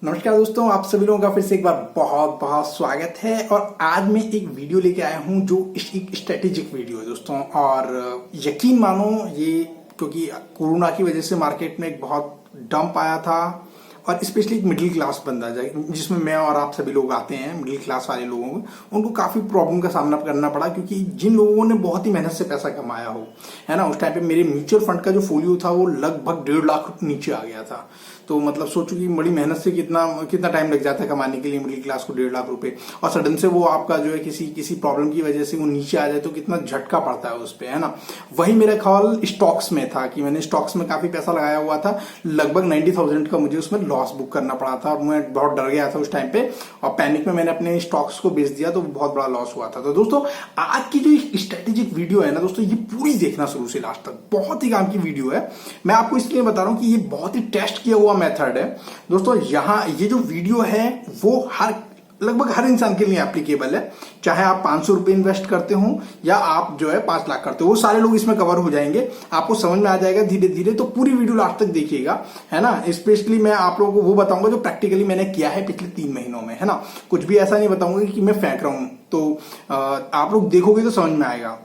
नमस्कार दोस्तों, आप सभी लोगों का फिर से एक बार बहुत बहुत स्वागत है। और आज मैं एक वीडियो लेके आया हूँ जो एक स्ट्रेटेजिक वीडियो है दोस्तों। और यकीन मानो ये क्योंकि कोरोना की वजह से मार्केट में एक बहुत डंप आया था और स्पेशली एक मिडिल क्लास बंदा जिसमें मैं और आप सभी लोग आते हैं, मिडिल क्लास वाले लोगों को उनको काफ़ी प्रॉब्लम का सामना करना पड़ा। क्योंकि जिन लोगों ने बहुत ही मेहनत से पैसा कमाया हो, है ना, उस टाइम पे मेरे म्यूचुअल फंड का जो फोलियो था वो लगभग 1.5 लाख नीचे आ गया था। तो मतलब सोचो कि बड़ी मेहनत से कितना कितना टाइम लग जाता है कमाने के लिए मिडिल क्लास को 1.5 लाख रुपए, और सडन से वो आपका जो है किसी प्रॉब्लम की वजह से वो नीचे आ जाए तो कितना झटका पड़ता है उस पर, है ना। वही मेरा ख्याल स्टॉक्स में था कि मैंने स्टॉक्स में काफी पैसा लगाया हुआ था। लगभग 90,000 का मुझे उसमें लॉस बुक करना पड़ा था और मैं बहुत डर गया था उस टाइम पे, और पैनिक में मैंने अपने स्टॉक्स को बेच दिया तो बहुत बड़ा लॉस हुआ था। तो दोस्तों आज की जो स्ट्रेटेजिक वीडियो है ना दोस्तों, ये पूरी देखना शुरू से लास्ट तक, बहुत ही काम की वीडियो है। मैं आपको इसलिए बता रहा हूं कि ये बहुत ही टेस्ट किया हुआ मेथड है दोस्तों। यहाँ ये जो वीडियो है वो लगभग हर इंसान के लिए एप्लीकेबल है। चाहे आप 500 रुपए इन्वेस्ट करते हो या आप जो है 5 लाख करते हो, वो सारे लोग इसमें कवर हो जाएंगे। आपको समझ में आ जाएगा धीरे धीरे। तो पूरी वीडियो लास्ट तक देखिएगा, है ना। स्पेशली मैं आप लोगों को वो बताऊंगा जो प्रैक्टिकली मैंने किया है पिछले 3 महीनों में, है ना। कुछ भी ऐसा नहीं बताऊंगा कि मैं फेंक रहा हूं। तो आप लोग देखोगे तो समझ में आएगा,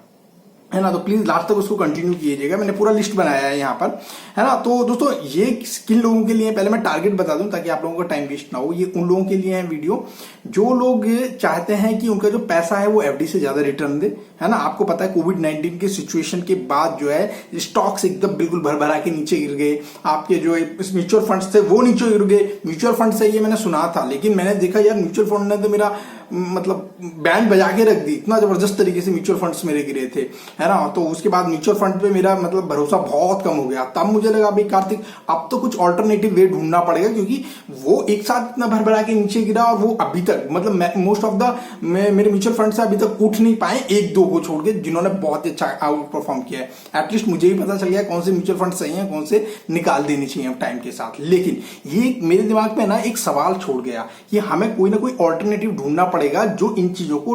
है ना। तो प्लीज लास्ट तक उसको कंटिन्यू कीजिएगा। मैंने पूरा लिस्ट बनाया है यहाँ पर, है ना। तो दोस्तों ये किन लोगों के लिए, पहले मैं टारगेट बता दूं ताकि आप लोगों का टाइम वेस्ट ना हो। ये उन लोगों के लिए है वीडियो जो लोग चाहते हैं कि उनका जो पैसा है वो एफडी से ज्यादा रिटर्न दे, है ना। आपको पता है कोविड-19 के सिचुएशन के बाद जो है स्टॉक्स एकदम बिल्कुल भर के नीचे गिर गए। आपके जो म्यूचुअल फंड्स थे वो नीचे गिर गए। म्यूचुअल फंड से ये मैंने सुना था, लेकिन मैंने देखा यार म्यूचुअल फंड ने तो मेरा मतलब बैंड बजा के रख दी। इतना जबरदस्त तरीके से म्यूचुअल फंड्स मेरे गिरे थे, है ना। तो उसके बाद म्यूचुअल फंड पे मेरा मतलब भरोसा बहुत कम हो गया। तब मुझे लगा भाई कार्तिक अब तो कुछ ऑल्टरनेटिव वे ढूंढना पड़ेगा, क्योंकि वो एक साथ इतना भर के नीचे गिरा और वो अभी तक मतलब मोस्ट ऑफ द मेरे म्यूचुअल फंड से अभी तक उठ नहीं पाए, 1-2 को छोड़ के, जिन्होंने बहुत अच्छा आउट परफॉर्म किया है। एटलीस्ट मुझे भी पता चल गया कौन से म्यूचुअल फंड सही है, कौन से निकाल देनी चाहिए टाइम के साथ। लेकिन ये मेरे दिमाग में ना एक सवाल छोड़ गया कि हमें कोई ना कोई ऑल्टरनेटिव ढूंढना पड़ेगा जो इन चीजों को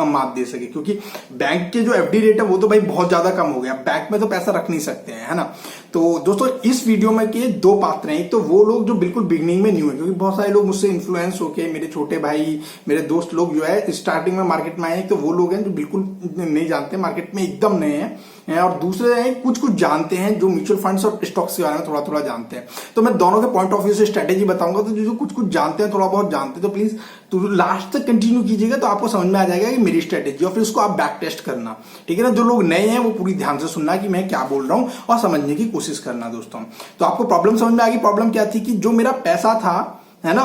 मात दे सके। क्योंकि बैंक के जो एफडी रेट है वो तो भाई बहुत ज्यादा कम हो गया, बैंक में तो पैसा रख नहीं सकते हैं, है ना। तो दोस्तों इस वीडियो में के 2 पात्र हैं। एक तो वो लोग जो बिल्कुल बिगनिंग में न्यू है, क्योंकि बहुत सारे लोग मुझसे इन्फ्लुएंस होके, मेरे छोटे भाई, मेरे दोस्त लोग जो है स्टार्टिंग में मार्केट में आए। तो वो लोग हैं जो बिल्कुल नहीं जानते, मार्केट में एकदम नए हैं। और दूसरे हैं कुछ जानते हैं जो म्यूचुअल फंड्स और स्टॉक्स के बारे में थोड़ा थोड़ा जानते हैं। तो मैं दोनों के पॉइंट ऑफ व्यू से स्ट्रेटेजी बताऊंगा। तो जो कुछ जानते हैं, थोड़ा बहुत जानते हैं, तो प्लीज तो लास्ट तक कंटिन्यू कीजिएगा तो आपको समझ में आ जाएगा कि मेरी स्ट्रेटेजी, और फिर उसको आप बैक टेस्ट करना, ठीक है ना। जो लोग नए हैं वो पूरी ध्यान से सुनना कि मैं क्या बोल रहा हूं और समझने की कोशिश करना दोस्तों। तो आपको प्रॉब्लम समझ में आ गई। प्रॉब्लम क्या थी कि जो मेरा पैसा था, है ना,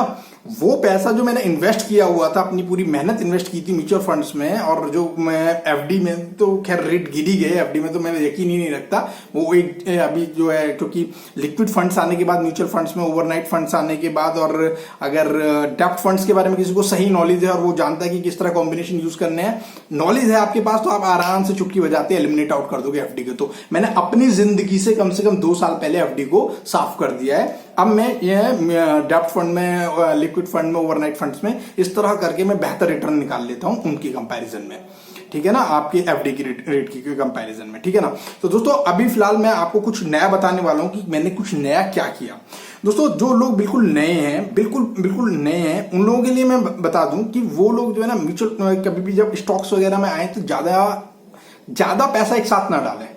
वो पैसा जो मैंने इन्वेस्ट किया हुआ था, अपनी पूरी मेहनत इन्वेस्ट की थी म्यूचुअल फंड्स में, और जो मैं एफडी में तो खैर रेट गिर ही गए। एफडी में तो मैं यकीन ही नहीं रखता। वो एक अभी जो है, क्योंकि लिक्विड फंड्स आने के बाद म्यूचुअल फंड्स में, ओवरनाइट फंड्स आने के बाद, और अगर डेप्थ फंड्स के बारे में किसी को सही नॉलेज है और वो जानता है कि किस तरह कॉम्बिनेशन यूज करने हैं, नॉलेज है आपके पास, तो आप आराम से चुटकी बजाते एलिमिनेट आउट कर दोगे एफडी को। तो मैंने अपनी जिंदगी से कम 2 साल पहले एफडी को साफ कर दिया है। अब मैं ये डेप्थ फंड में, लिक्विड फंड में, ओवरनाइट फंड्स में इस तरह करके मैं बेहतर रिटर्न निकाल लेता हूं उनकी कंपैरिजन में, ठीक है ना, आपकी एफडी की रेट की कंपैरिजन में, ठीक है ना। तो दोस्तों अभी फिलहाल मैं आपको कुछ नया बताने वाला हूं कि मैंने कुछ नया क्या किया। दोस्तों जो लोग बिल्कुल नए हैं, बिल्कुल नए हैं, उन लोगों के लिए मैं बता दूं कि वो लोग जो है ना म्यूचुअल कभी भी जब स्टॉक्स वगैरह में आए तो ज्यादा पैसा एक साथ ना डालें।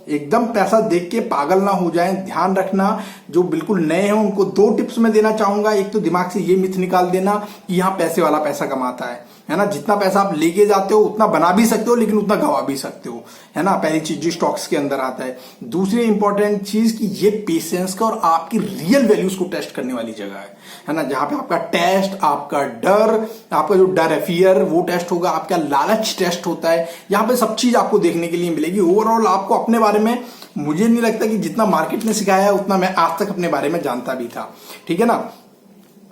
एकदम पैसा देख के पागल ना हो जाएं। ध्यान रखना, जो बिल्कुल नए हैं उनको 2 टिप्स मैं देना चाहूंगा। एक तो दिमाग से ये मिथ निकाल देना कि यहाँ पैसे वाला पैसा कमाता है ना। जितना पैसा आप लेके जाते हो उतना बना भी सकते हो, लेकिन उतना गवा भी सकते हो, है ना। पहली चीज जो स्टॉक्स के अंदर आता है। दूसरी इंपॉर्टेंट चीज कि ये पेशेंस का और आपकी रियल वैल्यूज को टेस्ट करने वाली जगह है ना। जहां पे आपका टेस्ट, आपका डर, आपका जो डर है, फियर, वो टेस्ट होगा, आपका लालच टेस्ट होता है। यहाँ पे सब चीज आपको देखने के लिए मिलेगी। ओवरऑल आपको अपने बारे में, मुझे नहीं लगता कि जितना मार्केट ने सिखाया है उतना मैं आज तक अपने बारे में जानता भी था, ठीक है ना।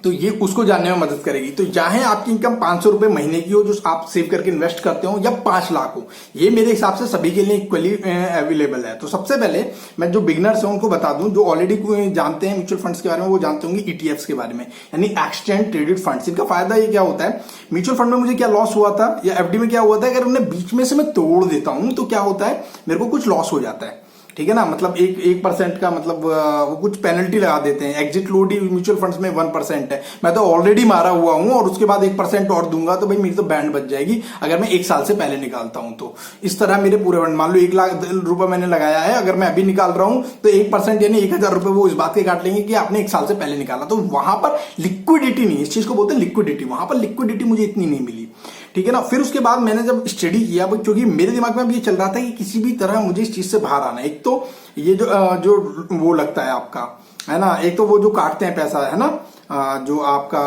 तो ये उसको जानने में मदद करेगी। तो चाहे आपकी इनकम 500 रुपए महीने की हो जो आप सेव करके इन्वेस्ट करते हो, या 5 लाख हो, ये मेरे हिसाब से सभी के लिए इक्वली अवेलेबल है। तो सबसे पहले मैं जो बिगनर्स हैं उनको बता दूं, जो ऑलरेडी जानते हैं म्यूचुअल फंड्स के बारे में, वो जानते होंगे ईटीएफ्स के बारे में, यानी एक्सचेंज ट्रेडेड फंड्स। इनका फायदा ये क्या होता है, म्यूचुअल फंड में मुझे क्या लॉस हुआ था या एफडी में क्या हुआ था, अगर उन्हें बीच में से मैं तोड़ देता हूं तो क्या होता है, मेरे को कुछ लॉस हो जाता है। ठीक है ना, मतलब 1% का मतलब वो कुछ पेनल्टी लगा देते हैं। एग्जिट लोड ही म्यूचुअल फंड्स में 1% है। मैं तो ऑलरेडी मारा हुआ हूं और उसके बाद 1% और दूंगा तो भाई मेरी तो बैंड बच जाएगी अगर मैं 1 साल से पहले निकालता हूं तो। इस तरह मेरे पूरे फंड, मान लो 1 लाख रुपए मैंने लगाया है, अगर मैं अभी निकाल रहा हूं तो 1% यानी 1000 रुपए वो इस बात के काट लेंगे कि आपने 1 साल से पहले निकाला। तो वहां पर लिक्विडिटी नहीं, इस चीज को बोलते हैं लिक्विडिटी, वहां पर लिक्विडिटी मुझे इतनी नहीं मिली। ठीक है ना। फिर उसके बाद मैंने जब स्टडी किया, क्योंकि मेरे दिमाग में अब ये चल रहा था कि किसी भी तरह मुझे इस चीज से बाहर आना है। एक तो ये जो वो लगता है आपका, है ना, एक तो वो जो काटते हैं पैसा, है ना, जो आपका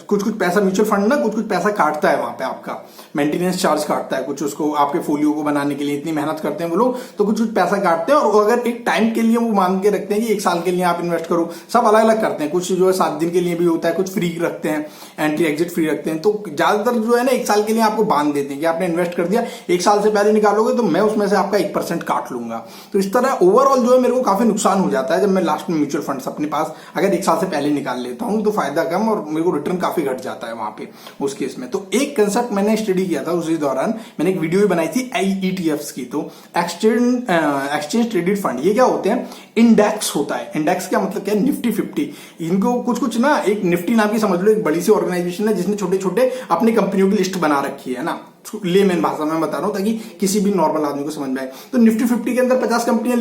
कुछ पैसा म्यूचुअल फंड ना कुछ पैसा काटता है वहां पे, आपका मेंटेनेंस चार्ज काटता है कुछ, उसको आपके फोलियो को बनाने के लिए इतनी मेहनत करते हैं वो लोग, तो कुछ पैसा काटते हैं। और अगर एक टाइम के लिए वो मान के रखते हैं कि 1 साल के लिए आप इन्वेस्ट करो, सब अलग अलग करते हैं। कुछ जो है 7 दिन के लिए भी होता है, कुछ फ्री रखते हैं, एंट्री एग्जिट फ्री रखते हैं। तो ज्यादातर जो है ना 1 साल के लिए आपको बांध देते हैं कि आपने इन्वेस्ट कर दिया, 1 साल से पहले निकालोगे तो मैं उसमें से आपका 1% काट लूंगा। तो इस तरह ओवरऑल जो है मेरे को काफी नुकसान हो जाता है जब मैं लास्ट में म्यूचुअल फंड्स अपने पास अगर 1 साल से पहले निकाल लेता हूं तो फायदा कम और मेरे को रिटर्न काफी घट जाता है वहां पे उस केस में। तो एक कंसेप्ट मैंने स्टडी किया था उसी दौरान, मैंने एक वीडियो भी बनाई थी ETFs की। तो एक्सचेंज ट्रेडेड फंड, ये क्या होते हैं, इंडेक्स होता है। इंडेक्स का मतलब क्या है, निफ्टी 50। इनको कुछ ना, एक निफ्टी नाम की समझ लो एक बड़ी सी ऑर्गेनाइजेशन है जिसने छोटे छोटे अपनी कंपनियों की लिस्ट बना रखी है ना, लेमैन भाषा में बता रहा हूं ताकि किसी भी नॉर्मल आदमी को समझ में आए। तो निफ्टी 50 के अंदर 50 कंपनियां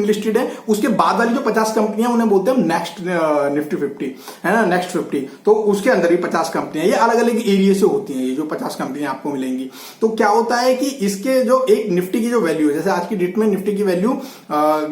लिस्टेड है, उसके बाद वाली जो 50 कंपनियां उन्हें बोलते हैं नेक्स्ट निफ्टी 50, है ना, नेक्स्ट 50। तो उसके अंदर ही 50 कंपनियां, ये अलग अलग एरिया से होती हैं, ये जो 50 कंपनियां आपको मिलेंगी। तो क्या होता है कि इसके जो एक निफ्टी की जो वैल्यू है, जैसे आज की डेट में निफ्टी की वैल्यू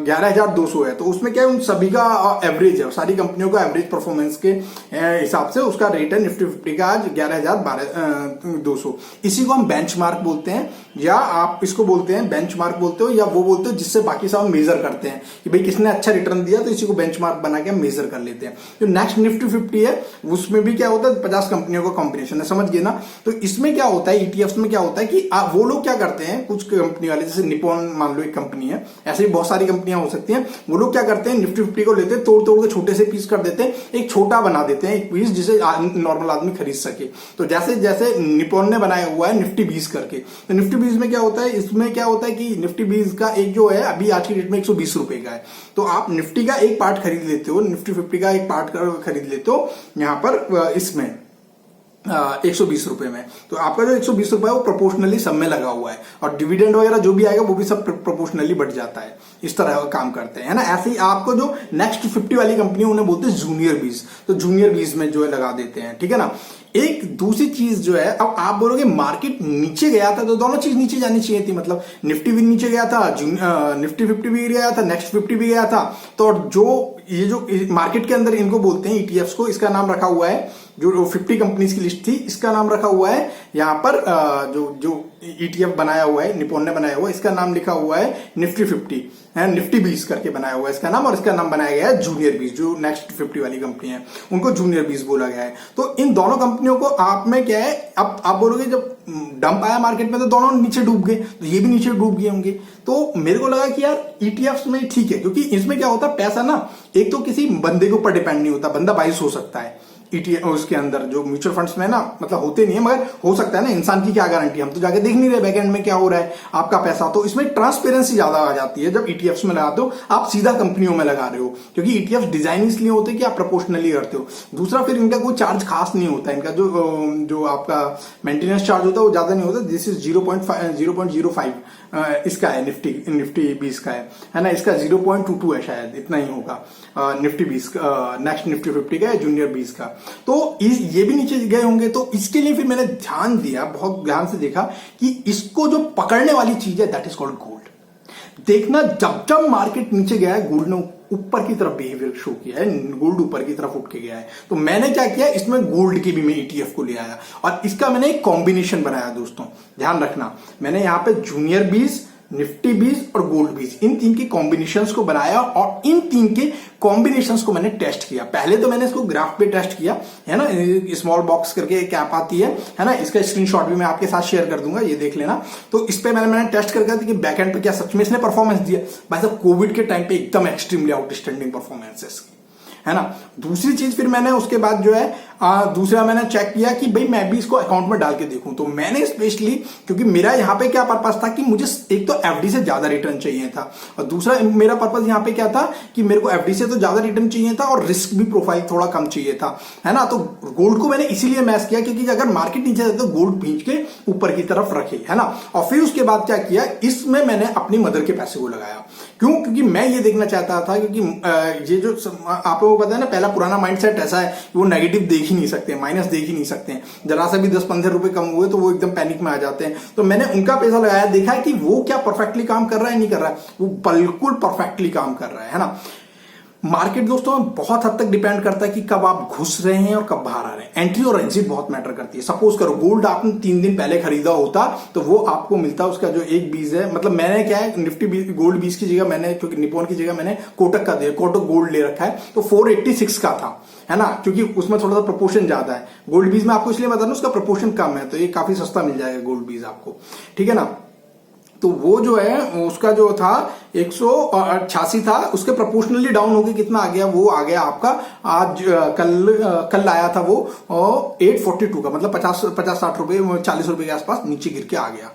11,200 है, तो उसमें क्या है, उन सभी का एवरेज है, सारी कंपनियों का एवरेज परफॉर्मेंस के हिसाब से उसका रेट है निफ्टी 50 का आज 11,200। इसी को बेंचमार्क बोलते हैं, या आप इसको बोलते हैं बेंचमार्क बोलते हो, या वो बोलते हो जिससे बाकी सब मेजर करते हैं कि भाई किसने अच्छा रिटर्न दिया, तो इसी को बेंचमार्क बना के हम मेजर कर लेते हैं। जो नेक्स्ट निफ्टी 50 है उसमें भी क्या होता है, 50 कंपनियों का कॉम्बिनेशन है, समझ गए ना। तो इसमें क्या होता है, ETFs में क्या होता है कि वो लोग क्या करते हैं, कुछ कंपनी वाले, जैसे निपॉन मान लो एक कंपनी है, ऐसे ही बहुत सारी कंपनियां हो सकती हैं, वो लोग क्या करते हैं, निफ्टी 50 को लेते हैं, तोड़ तोड़ के छोटे से पीस कर देते हैं, एक छोटा बना देते हैं, एक पीस जिसे नॉर्मल आदमी खरीद सके। तो जैसे जैसे निपॉन ने बनाया हुआ है निफ्टी 20 करके, तो निफ्टी 20 में क्या होता है, इसमें क्या होता है कि निफ्टी 20 का एक जो है अभी आज की डेट में 120 रुपए का है। तो आप निफ्टी का एक पार्ट खरीद लेते हो, निफ्टी 50 का एक पार्ट खरीद लेते हो यहां पर इसमें 120 रुपए में। तो आपका जो 120 रुपए है वो प्रोपोर्शनली सब में लगा हुआ है, और डिविडेंड वगैरह जो भी आएगा वो भी सब प्रोपोर्शनली बढ़ जाता है। इस तरह काम करते हैं, है ना। ऐसे ही आपको जो नेक्स्ट 50 वाली कंपनी उन्हें बोलते हैं जूनियर 20, तो जूनियर 20 में जो है लगा देते हैं, ठीक है ना। एक दूसरी चीज जो है, अब आप बोलोगे मार्केट नीचे गया था तो दोनों चीज नीचे जानी चाहिए थी, मतलब निफ्टी भी नीचे गया था, निफ्टी 50 भी गया था, नेक्स्ट 50 भी गया था। तो जो ये जो मार्केट के अंदर इनको बोलते हैं ETFs को, इसका नाम रखा हुआ है, जो 50 कंपनीज की लिस्ट थी इसका नाम रखा हुआ है यहाँ पर, जो ETF बनाया हुआ है, निपॉन ने बनाया हुआ है, इसका नाम लिखा हुआ है निफ्टी 50 है, निफ्टी 20 करके बनाया हुआ है इसका नाम, और इसका नाम बनाया गया है जूनियर 20। जो नेक्स्ट 50 वाली कंपनी है उनको जूनियर 20 बोला गया है। तो इन दोनों कंपनियों को आप में क्या है, अब आप बोलोगे जब डंप आया मार्केट में तो दोनों नीचे डूब गए, तो ये भी नीचे डूब गए होंगे। तो मेरे को लगा कि यार ETFs में ठीक है, क्योंकि इसमें क्या होता है, पैसा ना एक तो किसी बंदे के ऊपर डिपेंड नहीं होता, बंदा बाइस हो सकता है ETF उसके अंदर, जो म्यूचुअल फंड्स में ना मतलब होते नहीं है, मगर हो सकता है ना, इंसान की क्या गारंटी, हम तो जाके देख नहीं रहे बैकएंड में क्या हो रहा है आपका पैसा। तो इसमें ट्रांसपेरेंसी ज्यादा आ जाती है जब ETFs में लगाते हो, आप सीधा कंपनियों में लगा रहे हो, क्योंकि ETFs डिजाइन इसलिए होते हैं कि आप प्रोपोर्शनली करते हो। दूसरा, फिर इनका कोई चार्ज खास नहीं होता, इनका जो आपका मेंटेनेंस चार्ज होता है वो ज्यादा नहीं होता। दिस इज 0.05 इसका है, निफ्टी 20 का है ना, इसका 0.22 है शायद, इतना ही होगा निफ्टी 20 नेक्स्ट निफ्टी 50 का है, जूनियर 20 का। तो ये भी नीचे गए होंगे, तो इसके लिए फिर मैंने ध्यान दिया, बहुत ध्यान से देखा कि इसको जो पकड़ने वाली चीज है दैट इज कॉल्ड गोल्ड। देखना, जब जब मार्केट नीचे गया है गोल्ड ने ऊपर की तरफ बिहेवियर शो किया है, गोल्ड ऊपर की तरफ उठ के गया है। तो मैंने क्या किया, इसमें गोल्ड की भी मैं ETF को ले आया, और इसका मैंने एक कॉम्बिनेशन बनाया। दोस्तों ध्यान रखना, मैंने यहां पे जूनियर 20, निफ्टी 20 और गोल्ड 20, इन तीन की कॉम्बिनेशंस को बनाया, और इन तीन के कॉम्बिनेशंस को मैंने टेस्ट किया। पहले तो मैंने इसको ग्राफ पे टेस्ट किया, है ना, स्मॉल बॉक्स करके एक ऐप आती है ना, इसका स्क्रीनशॉट भी मैं आपके साथ शेयर कर दूंगा, ये देख लेना। तो इस पे मैंने टेस्ट करके कि बैकएंड पे क्या सच में इसने परफॉर्मेंस दिया। भाई साहब, कोविड के टाइम पे एकदम एक्सट्रीमली आउटस्टैंडिंग परफॉर्मेंस है इसकी, है ना। दूसरी चीज फिर मैंने उसके बाद जो है दूसरा मैंने चेक किया कि भाई मैं भी इसको अकाउंट में डाल के देखूं, तो मैंने स्पेशली, क्योंकि मेरा यहाँ पे क्या पर्पस था कि मुझे एक तो एफडी से ज्यादा रिटर्न चाहिए था, और दूसरा मेरा पर्पस यहाँ पे क्या था कि मेरे को एफडी से तो ज्यादा रिटर्न चाहिए था और रिस्क भी प्रोफाइल थोड़ा कम चाहिए था, है ना। तो गोल्ड को मैंने इसीलिए मैच किया क्योंकि अगर मार्केट नीचे जाए तो गोल्ड भींच के ऊपर की तरफ रखे, है ना। और फिर उसके बाद क्या किया, इसमें मैंने अपनी मदर के पैसे को लगाया। क्यों? क्योंकि मैं ये देखना चाहता था, क्योंकि ये जो आप लोगों को पता है ना, पहला पुराना माइंडसेट ऐसा है कि वो नेगेटिव देख ही नहीं सकते, माइनस देख ही नहीं सकते, जरा सा भी 10-15 रुपए कम हुए तो वो एकदम पैनिक में आ जाते हैं। तो मैंने उनका पैसा लगाया, देखा कि वो क्या परफेक्टली काम कर रहा है, नहीं कर रहा है, वो बिल्कुल परफेक्टली काम कर रहा है ना। मार्केट दोस्तों बहुत हद तक डिपेंड करता है कि कब आप घुस रहे हैं और कब बाहर आ रहे हैं। एंट्री और एग्जिट बहुत मैटर करती है। सपोज करो गोल्ड आपने 3 दिन पहले खरीदा होता तो वो आपको मिलता उसका जो एक बीज है, मतलब मैंने क्या है, निफ्टी गोल्ड बीज की जगह मैंने, क्योंकि निपॉन की जगह मैंने कोटक का कोटक गोल्ड ले रखा है, तो 486 का था, है ना, क्योंकि उसमें थोड़ा सा प्रपोर्शन ज्यादा है। गोल्ड बीज में आपको इसलिए बता दूं उसका प्रपोर्शन कम है, तो ये काफी सस्ता मिल जाएगा गोल्ड बीज आपको, ठीक है ना। तो वो जो है उसका जो था 188 था, उसके प्रोपोर्शनली डाउन होके कितना आ गया, वो आ गया आपका आज कल आया था वो 842 का, मतलब 50-60 रुपए 40 रुपए के आसपास नीचे गिर के आ गया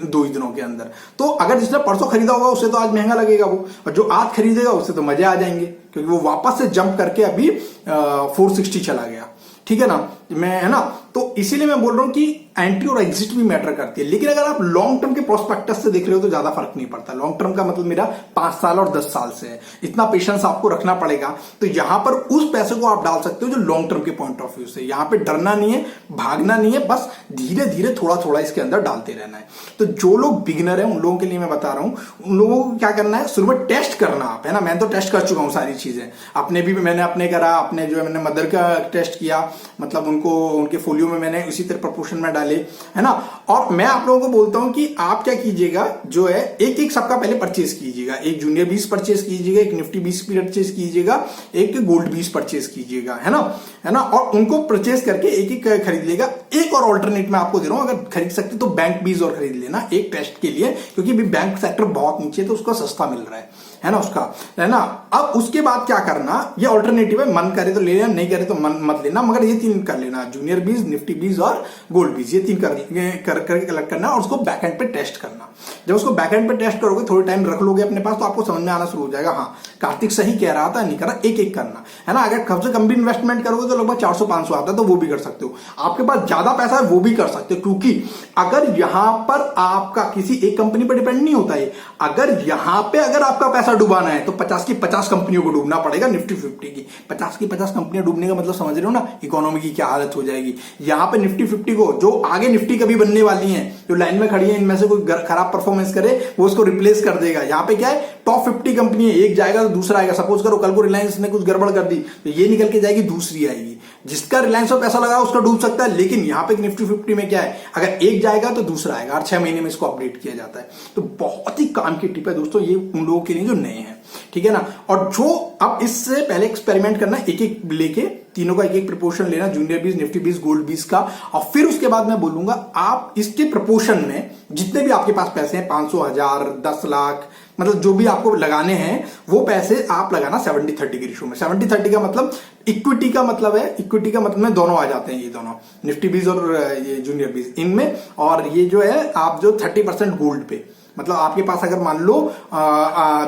2 ही दिनों के अंदर। तो अगर जिसने परसों खरीदा होगा उससे तो आज महंगा लगेगा वो, और जो आज खरीदेगा उससे तो मजे आ जाएंगे, क्योंकि वो वापस से जंप करके अभी 460 चला गया, ठीक है ना। है ना, तो इसीलिए मैं बोल रहा हूं कि एंट्री और एग्जिट भी मैटर करती है। लेकिन अगर आप लॉन्ग टर्म के प्रोस्पेक्टस से देख रहे हो तो ज्यादा फर्क नहीं पड़ता। लॉन्ग टर्म का मतलब मेरा 5 साल और 10 साल से है, इतना पेशेंस आपको रखना पड़ेगा। तो यहां पर उस पैसे को आप डाल सकते हो जो लॉन्ग टर्म के पॉइंट ऑफ व्यू से, यहां पे डरना नहीं है, भागना नहीं है, बस धीरे धीरे थोड़ा थोड़ा इसके अंदर डालते रहना है। तो जो लोग बिगिनर है उन लोगों के लिए मैं बता रहा हूं, उन लोगों को क्या करना है, शुरू में टेस्ट करना आप, है ना। मैं तो टेस्ट कर चुका हूं सारी चीजें, अपने भी मैंने अपने करा, अपने जो है मैंने मदर का टेस्ट किया, मतलब उनके फोलियो में मैंने उसी तरह प्रोपोर्शन में डाले, है ना। और मैं आप लोगों को बोलता हूं कि आप क्या कीजिएगा, जो है एक एक सबका पहले परचेज कीजिएगा। एक जूनियर 20 परचेज कीजिएगा, एक निफ्टी 20 परचेज कीजिएगा, एक गोल्ड 20 परचेज कीजिएगा, है ना। और उनको परचेज करके एक एक खरीद लेगा। एक और ऑल्टरनेट मैं आपको दे रहा हूं, अगर खरीद सकते तो बैंक 20 और खरीद लेना एक टेस्ट के लिए, क्योंकि अभी बैंक सेक्टर बहुत नीचे है तो उसका सस्ता मिल रहा है ना उसका, है ना। अब उसके बाद क्या करना, ये ऑल्टरनेटिव है, मन करे तो ले लेना, नहीं करे तो मत लेना, मगर ये 3 कर लेना, जूनियर 20, निफ्टी 20 और गोल्ड 20, ये 3 करके कलेक्ट करना और उसको बैकएंड पे टेस्ट करना। जब उसको बैकएंड पे टेस्ट करोगे, थोड़े टाइम रख लोगे अपने पास, तो आपको समझ में आना शुरू हो जाएगा, हाँ कार्तिक सही कह रहा था, नहीं करा, एक एक करना, है ना। अगर कम से कम भी इन्वेस्टमेंट करोगे तो लगभग 400-500 आता है, तो वो भी कर सकते हो। आपके पास ज्यादा पैसा है वो भी कर सकते हो, क्योंकि अगर यहां पर आपका किसी एक कंपनी पर डिपेंड नहीं होता है। अगर यहां पे अगर आपका पैसा डुबाना है तो 50 की 50 कंपनियों को डूबना पड़ेगा, निफ्टी 50 की 50 की 50 कंपनियां डूबने का मतलब समझ रहे हो ना, इकोनॉमी की क्या हालत हो जाएगी। यहां पे निफ्टी 50 को, जो आगे निफ्टी कभी बनने वाली हैं, जो लाइन में खड़ी है, इनमें से कोई खराब परफॉर्मेंस करे वो उसको रिप्लेस कर देगा। यहां पे क्या है, टॉप 50 कंपनी है, एक जाएगा तो दूसरा आएगा। सपोज करो कल को रिलायंस ने कुछ गड़बड़ कर दी तो ये निकल के जाएगी, दूसरी आएगी। जिसका रिलायंस में पैसा लगा उसका डूब सकता है, लेकिन यहां पे निफ्टी 50 में क्या है, अगर एक जाएगा तो दूसरा आएगा, और 6 महीने में इसको अपडेट किया जाता है। तो बहुत ही काम की टिप है दोस्तों, ये उन लोगों के लिए जो नए हैं, ठीक है ना। और जो अब इससे पहले एक्सपेरिमेंट करना, एक एक लेके तीनों का एक एक प्रपोर्शन लेना, जूनियर 20, निफ्टी 20, गोल्ड 20 का। और फिर उसके बाद मैं बोलूंगा आप इसके प्रपोर्शन में जितने भी आपके पास पैसे हैं, 500, 1000, 10 लाख, मतलब जो भी आपको लगाने हैं वो पैसे आप लगाना 70-30 के रेशियो में। 70-30 का मतलब इक्विटी का मतलब है, इक्विटी का मतलब में दोनों आ जाते हैं, ये दोनों निफ्टी 20 और ये जूनियर 20 इनमें। और ये जो है आप जो 30% गोल्ड पे, मतलब आपके पास अगर मान लो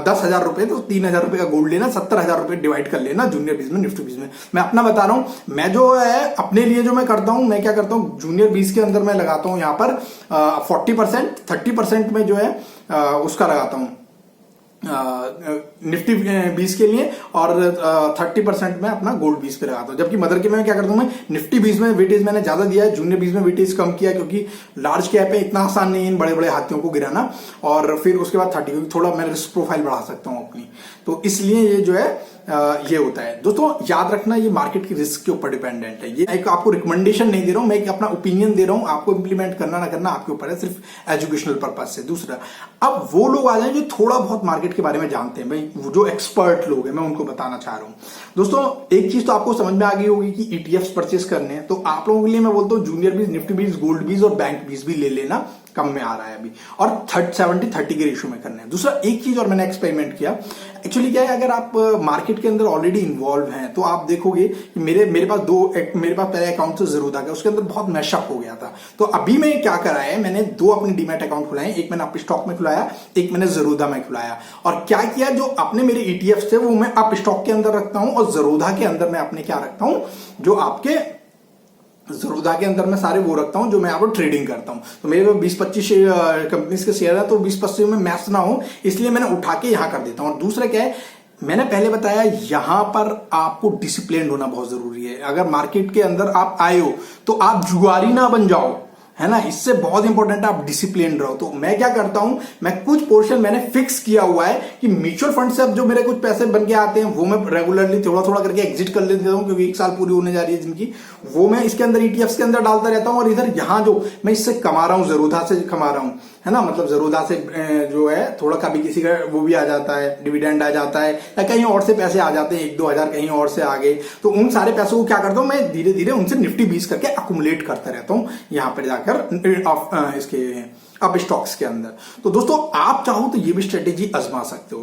10,000 रुपए, तो 3,000 रुपए का गोल्ड लेना, 70,000 रुपए डिवाइड कर लेना जूनियर 20 में, निफ्टी 20 में। मैं अपना बता रहा हूं, मैं जो है अपने लिए जो मैं करता हूं, मैं क्या करता हूं, जूनियर 20 के अंदर मैं लगाता हूं यहाँ पर 40%, 30% में जो है उसका लगाता हूं निफ्टी 20 के लिए, और 30% में अपना गोल्ड 20 पे लगाता हूं। जबकि मदर के में क्या करता हूं, मैं निफ्टी 20 में वेटेज मैंने ज्यादा दिया है, जूनियर 20 में वेटेज कम किया, क्योंकि लार्ज कैप है, इतना आसान नहीं है इन बड़े बड़े हाथियों को गिराना। और फिर उसके बाद 30, क्योंकि थोड़ा मैं रिस्क प्रोफाइल बढ़ा सकता हूं अपनी, तो इसलिए ये जो है ये होता है। दोस्तों याद रखना, ये मार्केट की रिस्क के ऊपर डिपेंडेंट है। ये एक आपको रिकमेंडेशन नहीं दे रहा हूं, मैं एक अपना ओपिनियन दे रहा हूं, आपको इंप्लीमेंट करना ना करना आपके ऊपर है, सिर्फ एजुकेशनल पर्पज से। दूसरा, अब वो लोग आ जाए जो थोड़ा बहुत मार्केट के बारे में जानते हैं, भाई वो जो एक्सपर्ट लोग हैं, मैं उनको बताना चाह रहा हूं। दोस्तों एक चीज तो आपको समझ में आ गई होगी कि ईटीएफ्स परचेस करने हैं, तो आप लोगों के लिए मैं बोलता हूं जूनियर 20, निफ्टी 20, गोल्ड 20 और बैंक 20 भी ले लेना, कम में आ रहा है अभी, और 70-30 के रेशियो में करना है। दूसरा एक चीज और मैंने एक्सपेरिमेंट किया, एक्चुअली क्या है, अगर आप मार्केट के अंदर ऑलरेडी इन्वॉल्व हैं तो आप देखोगे कि मेरे पास पहले अकाउंट तो जरूर था, उसके अंदर बहुत मैशअप हो गया था। तो अभी मैं क्या करा है, मैंने 2 अपने डीमैट अकाउंट खुलाए, एक मैंने अपस्टॉक में खुलाया, एक मैंने जरूदा में खुलाया। और क्या किया, जो अपने मेरे ईटीएफ थे वो मैं अपस्टॉक के अंदर रखता हूं, और जरूदा के अंदर मैं अपने क्या रखता हूं, जो आपके जरूदा के अंदर मैं सारे वो रखता हूं जो मैं आपको ट्रेडिंग करता हूं। तो मेरे पास 20-25 कंपनीज के शेयर है, तो 20-25 में मैच ना हो इसलिए मैंने उठा के यहां कर देता हूं। और दूसरा क्या है, मैंने पहले बताया यहां पर आपको डिसिप्लिन होना बहुत जरूरी है। अगर मार्केट के अंदर आप आए हो तो आप जुआरी ना बन जाओ, है ना, इससे बहुत इंपॉर्टेंट है आप डिसिप्लिन रहो। तो मैं क्या करता हूं, मैं कुछ पोर्शन मैंने फिक्स किया हुआ है कि म्यूचुअल फंड से अब जो मेरे कुछ पैसे बन के आते हैं वो मैं रेगुलरली थोड़ा थोड़ा करके एग्जिट कर लेता हूं, क्योंकि 1 साल पूरी होने जा रही है जिनकी, वो मैं इसके अंदर ईटीएफ्स के अंदर डालता रहता हूं। और इधर यहां जो मैं इससे कमा रहा हूं, जरूदा से कमा रहा हूं, है ना, मतलब जरूदा से जो है थोड़ा कभी किसी का वो भी आ जाता है, डिविडेंड आ जाता है, या कहीं और से पैसे आ जाते हैं, 1-2 हजार कहीं और से आ गए, तो उन सारे पैसों को क्या करता हूं मैं, धीरे धीरे उनसे निफ्टी 20 करके अकुमुलेट करता रहता हूं यहां पर जाकर इसके अब स्टॉक्स के अंदर। तो दोस्तों आप चाहो तो ये भी स्ट्रेटेजी आजमा सकते हो।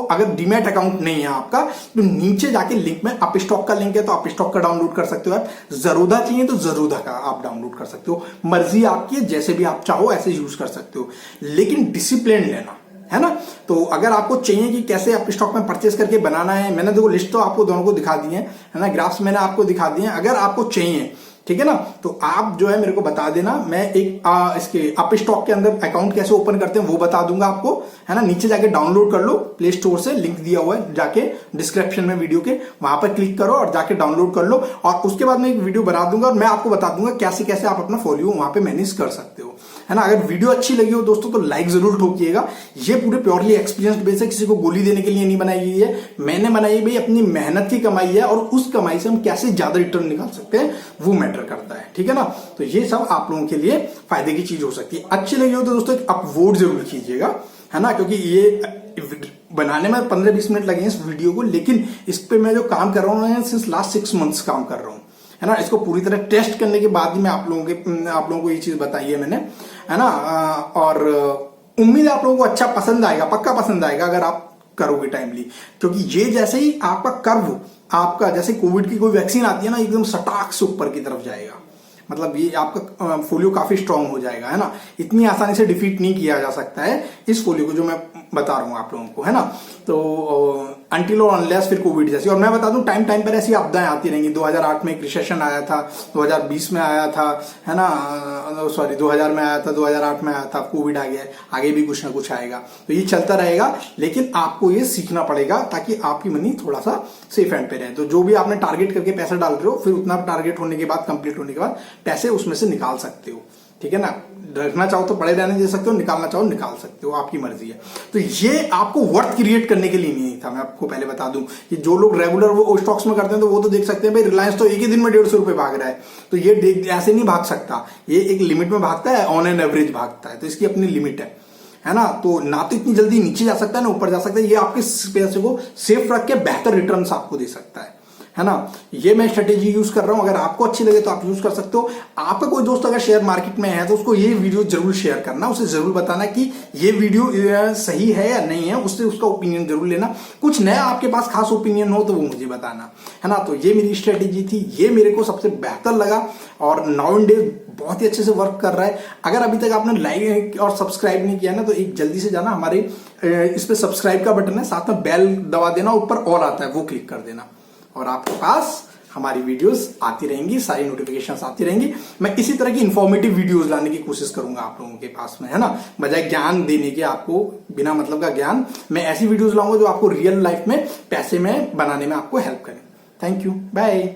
अगर डीमैट अकाउंट नहीं है आपका, तो नीचे जाके लिंक में अप स्टॉक का लिंक है, तो अप स्टॉक का डाउनलोड कर सकते हो आप। जरूदा चाहिए तो जरूदा का आप डाउनलोड कर सकते हो, मर्जी आपकी, जैसे भी आप चाहो ऐसे यूज कर सकते हो, लेकिन डिसिप्लिन लेना, है ना। तो अगर आपको चाहिए कि कैसे आप स्टॉक में परचेस करके बनाना है, मैंने देखो लिस्ट तो आपको दोनों को दिखा दी है ना, ग्राफ्स मैंने आपको दिखा दिए हैं। अगर आपको चाहिए, ठीक है ना, तो आप जो है मेरे को बता देना, मैं एक इसके अप स्टॉक के अंदर अकाउंट कैसे ओपन करते हैं वो बता दूंगा आपको, है ना। नीचे जाके डाउनलोड कर लो, प्ले स्टोर से लिंक दिया हुआ है, जाके डिस्क्रिप्शन में वीडियो के वहां पर क्लिक करो और जाके डाउनलोड कर लो। और उसके बाद मैं एक वीडियो बना दूंगा और मैं आपको बता दूंगा कैसे कैसे आप अपना फोलियो वहां पे मैनेज कर सकते हो, है ना। अगर वीडियो अच्छी लगी हो दोस्तों तो लाइक जरूर ठोकिएगा। ये पूरे प्योरली एक्सपीरियंस बेस है, किसी को गोली देने के लिए नहीं बनाई गई है, मैंने बनाई भाई अपनी मेहनत की कमाई है, और उस कमाई से हम कैसे ज्यादा रिटर्न निकाल सकते हैं वो मैटर करता है, ठीक है ना। तो ये सब आप लोगों के लिए फायदे की चीज हो सकती है। अच्छी लगी हो तो दोस्तों आप वोट जरूर कीजिएगा, है ना, क्योंकि ये बनाने में 15-20 मिनट लगे इस वीडियो को, लेकिन इस पे मैं जो काम कर रहा हूँ सिंस लास्ट 6 मंथ्स काम कर रहा हूँ, है ना। इसको पूरी तरह टेस्ट करने के बाद ही मैं आप लोगों को ये चीज बताई है मैंने, है ना। और उम्मीद है आप लोगों को अच्छा पसंद आएगा, पक्का पसंद आएगा अगर आप करोगे टाइमली, क्योंकि ये जैसे ही आपका कर्व, आपका जैसे कोविड की कोई वैक्सीन आती है ना, एकदम सटाक से ऊपर की तरफ जाएगा, मतलब ये आपका फोलियो काफी स्ट्रांग हो जाएगा, है ना। इतनी आसानी से डिफीट नहीं किया जा सकता है इस फोलियो को जो मैं बता रहा हूं आप लोगों को, है ना। तो अनटिल और अनलेस फिर कोविड जैसी, और मैं बता दूं टाइम टाइम पर ऐसी आपदाएं आती रहेंगी। 2008 में एक रिसेशन आया था, 2020 में आया था, है ना, सॉरी 2000 में आया था, 2008 में आया था, कोविड आ गया, आगे भी कुछ ना कुछ आएगा। तो ये चलता रहेगा, लेकिन आपको ये सीखना पड़ेगा ताकि आपकी मनी थोड़ा सा सेफ एंड पे रहे। तो जो भी आपने टारगेट करके पैसा डाल रहे हो, फिर उतना टारगेट होने के बाद, कंप्लीट होने के बाद पैसे उसमें से निकाल सकते हो, ठीक है ना। रखना चाहो तो पड़े रहने दे सकते हो, निकालना चाहो निकाल सकते हो, आपकी मर्जी है। तो ये आपको वर्थ क्रिएट करने के लिए नहीं था, मैं आपको पहले बता दूं कि जो लोग रेगुलर वो स्टॉक्स में करते हैं तो वो तो देख सकते हैं भाई रिलायंस तो एक ही दिन में 150 रुपए भाग रहा है, तो ये ऐसे नहीं भाग सकता, ये एक लिमिट में भागता है, ऑन एन एवरेज भागता है, तो इसकी अपनी लिमिट है ना। तो ना तो इतनी जल्दी नीचे जा सकता है ना ऊपर जा सकता है, ये आपके पैसे को सेफ रख के बेहतर रिटर्न आपको दे सकता है ना। ये मैं स्ट्रेटेजी यूज कर रहा हूं, अगर आपको अच्छी लगे तो आप यूज कर सकते हो। आपका कोई दोस्त अगर शेयर मार्केट में है तो उसको ये वीडियो जरूर शेयर करना, उसे जरूर बताना कि ये वीडियो सही है या नहीं है, उससे उसका ओपिनियन जरूर लेना। कुछ नया आपके पास खास ओपिनियन हो तो वो मुझे बताना, है ना। तो ये मेरी स्ट्रेटेजी थी, ये मेरे को सबसे बेहतर लगा और नाउ इन डेज बहुत ही अच्छे से वर्क कर रहा है। अगर अभी तक आपने लाइक और सब्सक्राइब नहीं किया ना, तो एक जल्दी से जाना हमारे इस पे सब्सक्राइब का बटन है, साथ में बेल दबा देना, ऊपर और आता है वो क्लिक कर देना, और आपके पास हमारी वीडियोस आती रहेंगी, सारी नोटिफिकेशंस आती रहेंगी। मैं इसी तरह की इंफॉर्मेटिव वीडियोस लाने की कोशिश करूंगा आप लोगों के पास में, है ना। बजाय ज्ञान देने के आपको बिना मतलब का ज्ञान, मैं ऐसी वीडियोस लाऊंगा जो आपको रियल लाइफ में पैसे में बनाने में आपको हेल्प करें। Thank you, bye.